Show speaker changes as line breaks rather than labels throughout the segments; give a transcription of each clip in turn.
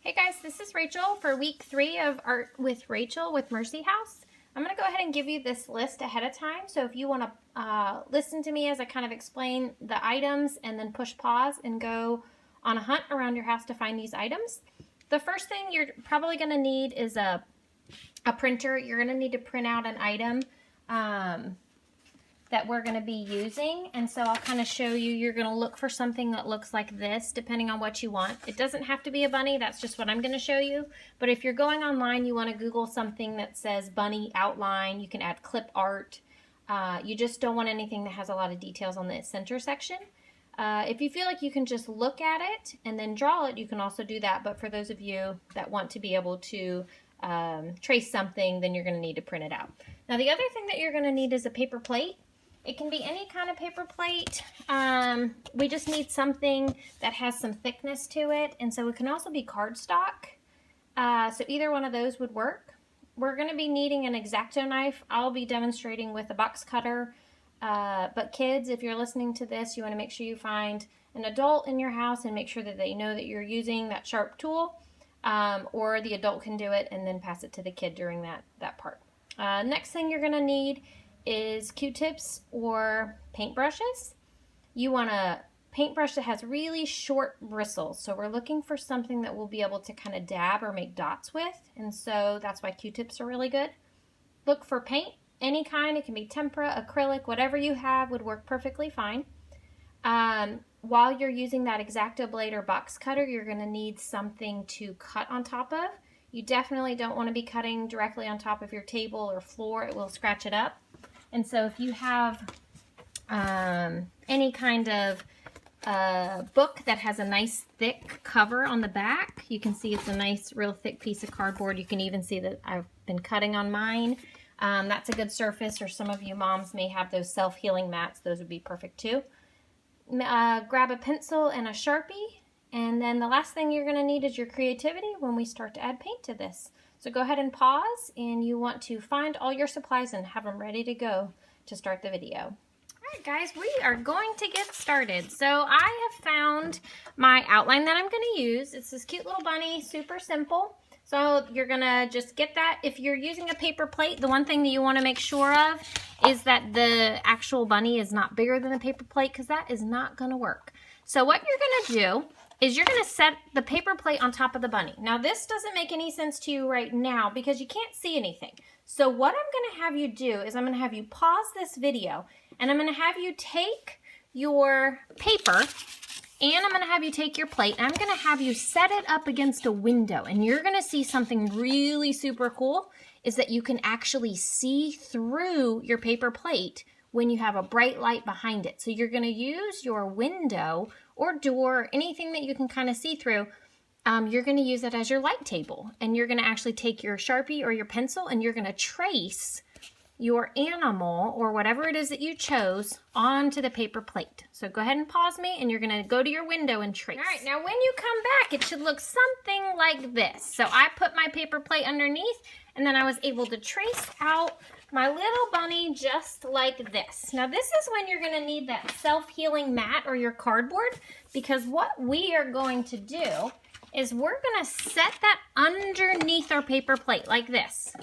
Hey guys, this is Rachel for week 3 of Art with Rachel with Mercy House. I'm going to go ahead and give you this list ahead of time, so if you want to listen to me as I kind of explain the items and then push pause and go on a hunt around your house to find these items. The first thing you're probably going to need is a printer. You're going to need to print out an item that we're going to be using, and so I'll kind of show you. You're going to look for something that looks like this depending on what you want. It doesn't have to be a bunny, that's just what I'm going to show you, but if you're going online, you want to Google something that says bunny outline. You can add clip art. You just don't want anything that has a lot of details on the center section. If you feel like you can just look at it and then draw it, you can also do that, but for those of you that want to be able to trace something, then you're going to need to print it out. Now the other thing that you're going to need is a paper plate. It can be any kind of paper plate. We just need something that has some thickness to it, and so it can also be cardstock. So either one of those would work. We're going to be needing an Exacto knife. I'll be demonstrating with a box cutter, but kids, if you're listening to this, you want to make sure you find an adult in your house and make sure that they know that you're using that sharp tool, or the adult can do it and then pass it to the kid during that part. Next thing you're going to need is Q-tips or paintbrushes. You want a paintbrush that has really short bristles, so we're looking for something that we'll be able to kind of dab or make dots with, and so that's why Q-tips are really good. Look for paint, any kind. It can be tempera, acrylic, whatever you have would work perfectly fine. While you're using that Exacto blade or box cutter, you're going to need something to cut on top of. You definitely don't want to be cutting directly on top of your table or floor. It will scratch it up. And so if you have any kind of book that has a nice thick cover on the back, you can see it's a nice real thick piece of cardboard. You can even see that I've been cutting on mine. That's a good surface, or some of you moms may have those self-healing mats. Those would be perfect too. Grab a pencil and a Sharpie, and then the last thing you're going to need is your creativity when we start to add paint to this. So go ahead and pause, and you want to find all your supplies and have them ready to go to start the video. Alright guys, we are going to get started. So I have found my outline that I'm going to use. It's this cute little bunny, super simple. So you're going to just get that. If you're using a paper plate, the one thing that you want to make sure of is that the actual bunny is not bigger than the paper plate, because that is not going to work. So what you're going to do is you're going to set the paper plate on top of the bunny. Now this doesn't make any sense to you right now because you can't see anything. So what I'm going to have you do is I'm going to have you pause this video, and I'm going to have you take your paper and I'm going to have you take your plate, and I'm going to have you set it up against a window, and you're going to see something really super cool is that you can actually see through your paper plate when you have a bright light behind it. So you're going to use your window or door, anything that you can kind of see through. You're going to use it as your light table, and you're going to actually take your Sharpie or your pencil, and you're going to trace your animal or whatever it is that you chose onto the paper plate. So go ahead and pause me, and you're going to go to your window and trace. All right, now when you come back, it should look something like this. So I put my paper plate underneath, and then I was able to trace out my little bunny just like this. Now this is when you're going to need that self-healing mat or your cardboard, because what we are going to do is we're going to set that underneath our paper plate like this,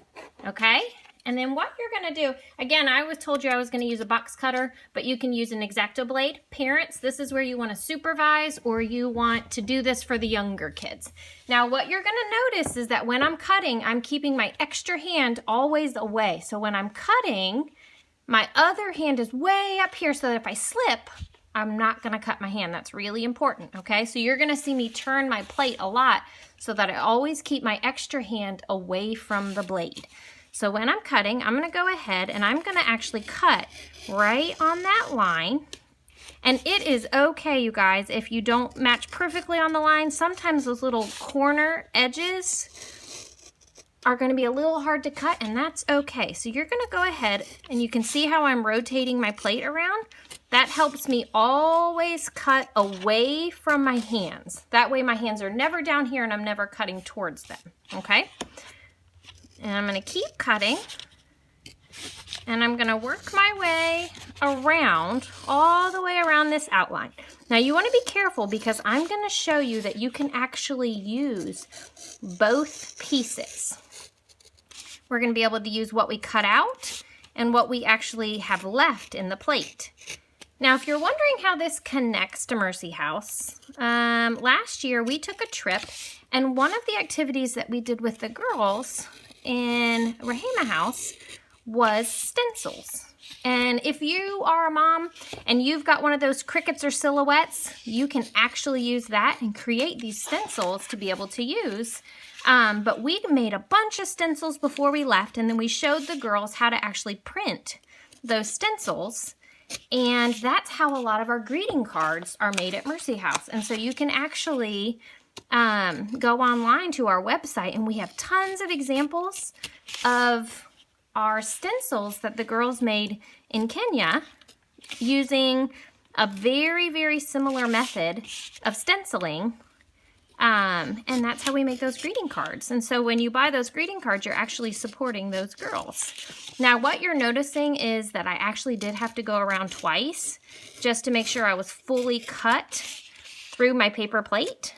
okay? And then what you're going to do, again, I told you I was going to use a box cutter, but you can use an Exacto blade. Parents, this is where you want to supervise, or you want to do this for the younger kids. Now, what you're going to notice is that when I'm cutting, I'm keeping my extra hand always away. So when I'm cutting, my other hand is way up here so that if I slip, I'm not going to cut my hand. That's really important, okay? So you're going to see me turn my plate a lot so that I always keep my extra hand away from the blade. So when I'm cutting, I'm going to go ahead and I'm going to actually cut right on that line. And it is okay, you guys, if you don't match perfectly on the line. Sometimes those little corner edges are going to be a little hard to cut, and that's okay. So you're going to go ahead, and you can see how I'm rotating my plate around. That helps me always cut away from my hands. That way my hands are never down here and I'm never cutting towards them, okay? And I'm going to keep cutting And I'm gonna work my way around, all the way around this outline. Now you wanna be careful because I'm gonna show you that you can actually use both pieces. We're gonna be able to use what we cut out and what we actually have left in the plate. Now, if you're wondering how this connects to Mercy House, last year we took a trip, and one of the activities that we did with the girls in Rahema House was stencils. And if you are a mom and you've got one of those crickets or silhouettes, you can actually use that and create these stencils to be able to use. But we made a bunch of stencils before we left, and then we showed the girls how to actually print those stencils. And that's how a lot of our greeting cards are made at Mercy House. And so you can actually go online to our website, and we have tons of examples of our stencils that the girls made in Kenya using a very, very similar method of stenciling. And that's how we make those greeting cards. And so when you buy those greeting cards, you're actually supporting those girls. Now, what you're noticing is that I actually did have to go around twice just to make sure I was fully cut through my paper plate.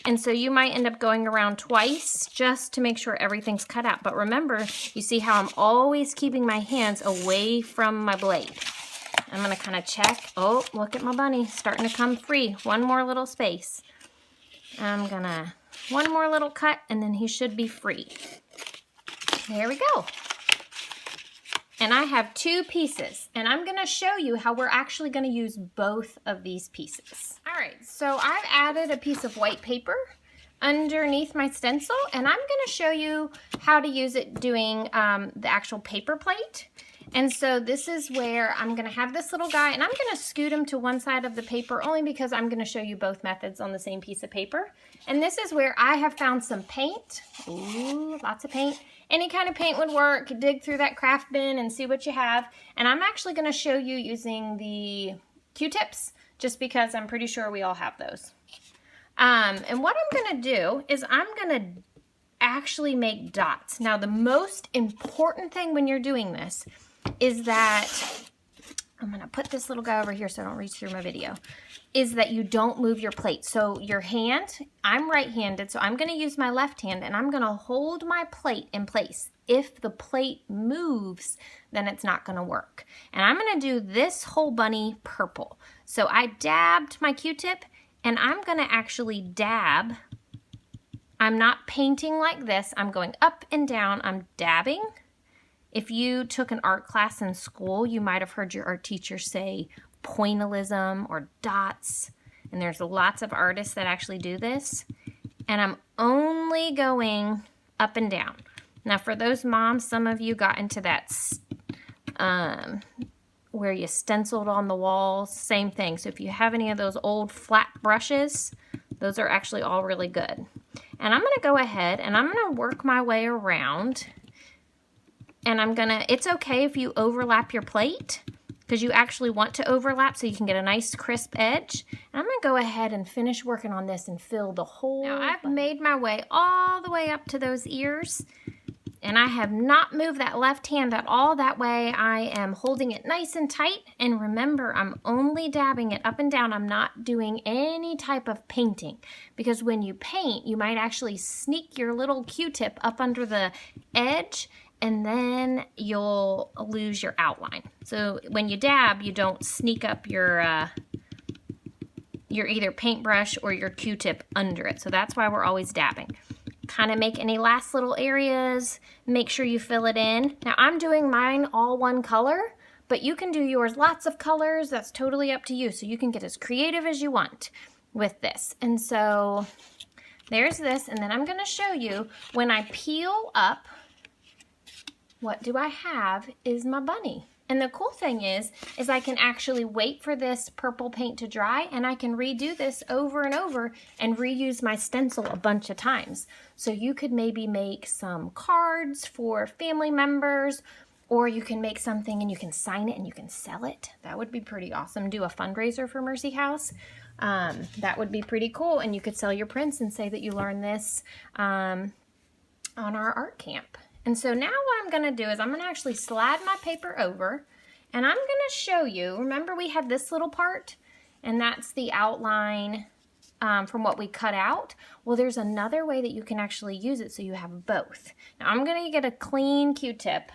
And so you might end up going around twice just to make sure everything's cut out. But remember, you see how I'm always keeping my hands away from my blade. I'm gonna kind of check. Oh, look at my bunny, starting to come free. One more little space. I'm gonna, one more little cut, and then he should be free. There we go. And I have two pieces, and I'm gonna show you how we're actually gonna use both of these pieces. All right, so I've added a piece of white paper underneath my stencil, and I'm gonna show you how to use it doing the actual paper plate. And so this is where I'm gonna have this little guy, and I'm gonna scoot him to one side of the paper only because I'm gonna show you both methods on the same piece of paper. And this is where I have found some paint. Ooh, lots of paint. Any kind of paint would work. Dig through that craft bin and see what you have. And I'm actually gonna show you using the Q-tips just because I'm pretty sure we all have those. And what I'm gonna do is I'm gonna actually make dots. Now, the most important thing when you're doing this is that, I'm gonna put this little guy over here so I don't reach through my video, is that you don't move your plate. So your hand, I'm right-handed, so I'm gonna use my left hand and I'm gonna hold my plate in place. If the plate moves, then it's not gonna work. And I'm gonna do this whole bunny purple. So I dabbed my Q-tip, and I'm gonna actually dab. I'm not painting like this. I'm going up and down, I'm dabbing. If you took an art class in school, you might have heard your art teacher say pointillism or dots. And there's lots of artists that actually do this. And I'm only going up and down. Now for those moms, some of you got into that where you stenciled on the walls, same thing. So if you have any of those old flat brushes, those are actually all really good. And I'm gonna go ahead and I'm gonna work my way around. And I'm gonna, it's okay if you overlap your plate because you actually want to overlap so you can get a nice crisp edge. And I'm gonna go ahead and finish working on this and fill the whole. Now I've made my way all the way up to those ears, and I have not moved that left hand at all. That way I am holding it nice and tight. And remember, I'm only dabbing it up and down. I'm not doing any type of painting because when you paint, you might actually sneak your little Q-tip up under the edge, and then you'll lose your outline. So when you dab, you don't sneak up your either paintbrush or your Q-tip under it. So that's why we're always dabbing. Kind of make any last little areas, make sure you fill it in. Now I'm doing mine all one color, but you can do yours lots of colors. That's totally up to you. So you can get as creative as you want with this. And so there's this, and then I'm gonna show you when I peel up, what do I have is my bunny. And the cool thing is I can actually wait for this purple paint to dry, and I can redo this over and over and reuse my stencil a bunch of times. So you could maybe make some cards for family members, or you can make something and you can sign it and you can sell it. That would be pretty awesome. Do a fundraiser for Mercy House. That would be pretty cool. And you could sell your prints and say that you learned this on our art camp. And so now what I'm gonna do is I'm gonna actually slide my paper over and I'm gonna show you, remember we had this little part and that's the outline from what we cut out. Well, there's another way that you can actually use it so you have both. Now I'm gonna get a clean Q-tip,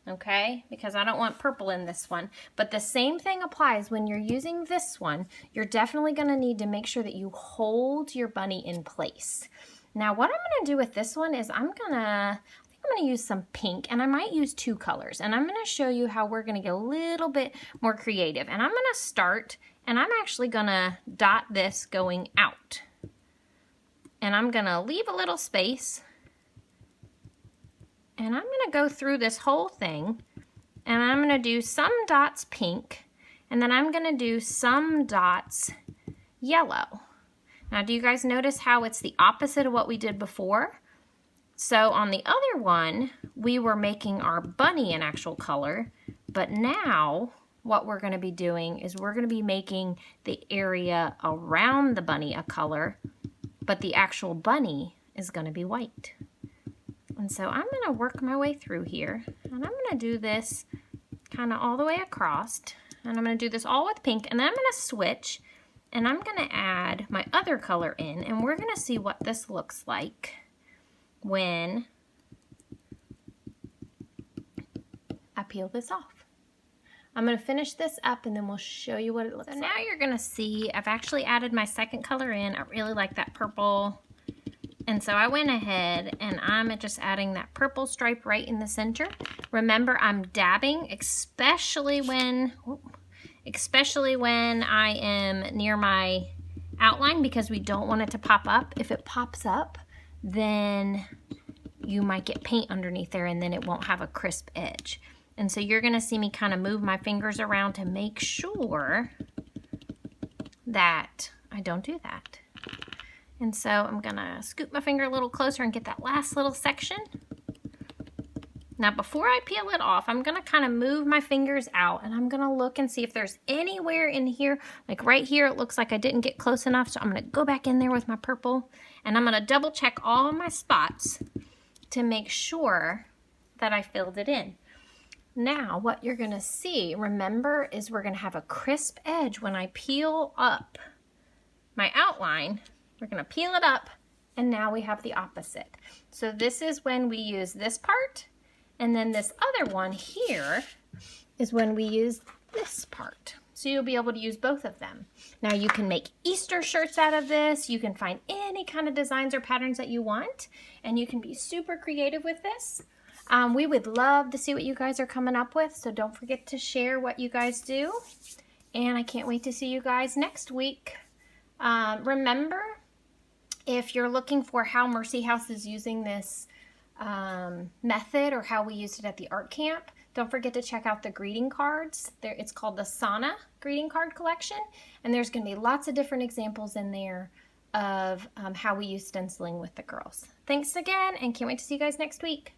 okay, because I don't want purple in this one, but the same thing applies when you're using this one. You're definitely gonna need to make sure that you hold your bunny in place. Now what I'm gonna do with this one is I'm gonna use some pink, and I might use 2 colors, and I'm gonna show you how we're gonna get a little bit more creative. And I'm gonna start, and I'm actually gonna dot this going out. And I'm gonna leave a little space, and I'm gonna go through this whole thing, and I'm gonna do some dots pink, and then I'm gonna do some dots yellow. Now, do you guys notice how it's the opposite of what we did before? So on the other one, we were making our bunny an actual color, but now what we're gonna be doing is we're gonna be making the area around the bunny a color, but the actual bunny is gonna be white. And so I'm gonna work my way through here, and I'm gonna do this kind of all the way across, and I'm gonna do this all with pink, and then I'm gonna switch, and I'm gonna add my other color in, and we're gonna see what this looks like when I peel this off. I'm gonna finish this up and then we'll show you what it looks like. So now you're gonna see I've actually added my second color in. I really like that purple. And so I went ahead and I'm just adding that purple stripe right in the center. Remember, I'm dabbing, especially when I am near my outline, because we don't want it to pop up. If it pops up, then you might get paint underneath there and then it won't have a crisp edge. And so you're gonna see me kind of move my fingers around to make sure that I don't do that. And so I'm gonna scoop my finger a little closer and get that last little section. Now before I peel it off, I'm gonna kind of move my fingers out and I'm gonna look and see if there's anywhere in here, like right here, it looks like I didn't get close enough, so I'm gonna go back in there with my purple and I'm gonna double check all of my spots to make sure that I filled it in. Now what you're gonna see, remember, is we're gonna have a crisp edge when I peel up my outline. We're gonna peel it up and now we have the opposite. So this is when we use this part, and then this other one here is when we use this part. So you'll be able to use both of them. Now you can make Easter shirts out of this. You can find any kind of designs or patterns that you want, and you can be super creative with this. We would love to see what you guys are coming up with, so don't forget to share what you guys do. And I can't wait to see you guys next week. Remember, if you're looking for how Mercy House is using this method or how we used it at the art camp, don't forget to check out the greeting cards. It's called the Sana greeting card collection, and there's going to be lots of different examples in there of how we use stenciling with the girls. Thanks again, and can't wait to see you guys next week.